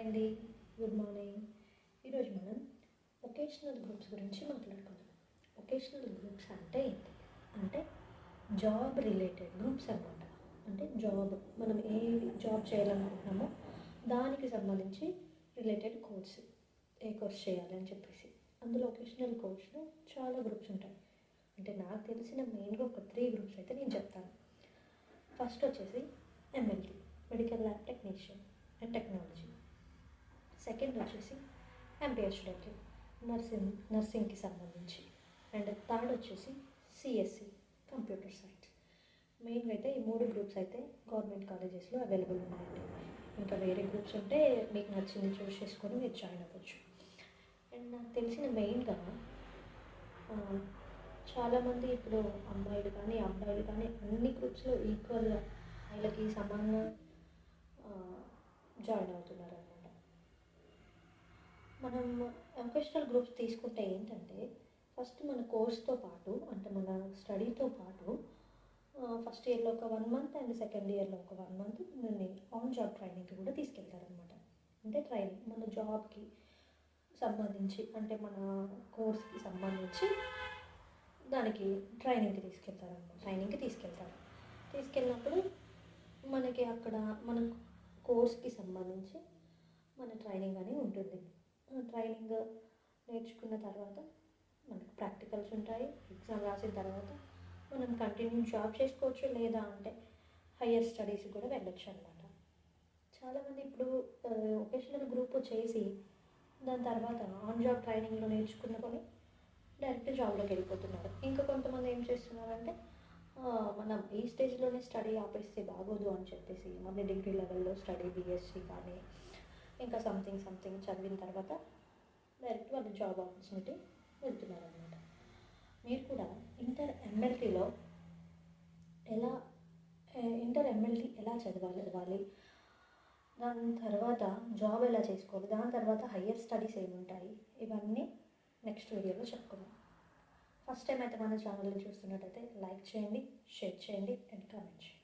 అండి, good morning. ఈరోజు మనం వొకేషనల్ గ్రూప్స్ గురించి మాట్లాడుకుందాం. వొకేషనల్ గ్రూప్స్ అంటే ఏంటి అంటే జాబ్ రిలేటెడ్ గ్రూప్స్ అన్నమాట. అంటే మనం ఏ జాబ్ చేయాలనుకుంటున్నామో దానికి సంబంధించి రిలేటెడ్ కోర్స్, ఏ కోర్స్ చేయాలని చెప్పేసి అందులో వొకేషనల్ కోర్స్లో చాలా గ్రూప్స్ ఉంటాయి. అంటే నాకు తెలిసిన మెయిన్గా ఒక 3 గ్రూప్స్ అయితే నేను చెప్తాను. ఫస్ట్ వచ్చేసి MLT, medical lab technician and technology. Second వచ్చేసి ఎంపీహెచ్డబ్ల్యూ, నర్సింగ్కి సంబంధించి. అండ్ థర్డ్ వచ్చేసి సిఎస్సి, కంప్యూటర్ సైన్స్. మెయిన్గా అయితే ఈ 3 గ్రూప్స్ అయితే గవర్నమెంట్ కాలేజెస్లో అవైలబుల్ ఉన్నాయండి. ఇంకా వేరే గ్రూప్స్ ఉంటే మీకు నచ్చింది చూస్ చేసుకొని మీరు జాయిన్ అవ్వచ్చు. అండ్ నాకు తెలిసిన మెయిన్గా చాలామంది ఇప్పుడు అమ్మాయిలు కానీ అబ్బాయిలు కానీ అన్ని గ్రూప్స్లో ఈక్వల్గా వాళ్ళకి సమానంగా జాయిన్ అవుతున్నారు అనమాట. మనం వొకేషనల్ గ్రూప్స్ తీసుకుంటే ఏంటంటే ఫస్ట్ మన కోర్స్తో పాటు అంటే మన స్టడీతో పాటు ఫస్ట్ ఇయర్లో ఒక 1 మంత్ అండ్ సెకండ్ ఇయర్లో ఒక 1 మంత్ మనల్ని ఆన్ జాబ్ ట్రైనింగ్కి కూడా తీసుకెళ్తారనమాట. అంటే ట్రైనింగ్ మన జాబ్కి సంబంధించి అంటే మన కోర్స్కి సంబంధించి దానికి ట్రైనింగ్కి తీసుకెళ్తారు. తీసుకెళ్ళినప్పుడు మనకి అక్కడ మన కోర్స్కి సంబంధించి మన ట్రైనింగ్ అని ఉంటుంది. ట్రైనింగ్ నేర్చుకున్న తర్వాత మనకు ప్రాక్టికల్స్ ఉంటాయి. ఎగ్జామ్ రాసిన తర్వాత మనం కంటిన్యూ జాబ్ చేసుకోవచ్చు, లేదా అంటే హయ్యర్ స్టడీస్కి కూడా వెళ్ళొచ్చు అనమాట. చాలామంది ఇప్పుడు వొకేషనల్ గ్రూప్ చేసి దాని తర్వాత ఆన్ జాబ్ ట్రైనింగ్లో నేర్చుకున్న కొని డైరెక్ట్ జాబ్లోకి వెళ్ళిపోతున్నారు. ఇంకా కొంతమంది ఏం చేస్తున్నారంటే మనం ఈ స్టేజ్లోనే స్టడీ ఆపేస్తే బాగోదు అని చెప్పేసి మళ్ళీ డిగ్రీ లెవెల్లో స్టడీ బీఎస్సీ కానీ ఇంకా సంథింగ్ చదివిన తర్వాత డైరెక్ట్ వాళ్ళు జాబ్ ఆపర్చునిటీ వెళ్తున్నారు అనమాట. మీరు కూడా ఇంటర్ ఎంఎల్టీ ఎలా చదవాలి, దాని తర్వాత జాబ్ ఎలా చేసుకోవాలి, దాని తర్వాత హయ్యర్ స్టడీస్ ఏముంటాయి, ఇవన్నీ నెక్స్ట్ వీడియోలో చెప్పుకుందాం. ఫస్ట్ టైం అయితే మన ఛానల్ని చూస్తున్నట్టయితే లైక్ చేయండి, షేర్ చేయండి అండ్ కామెంట్ చేయండి.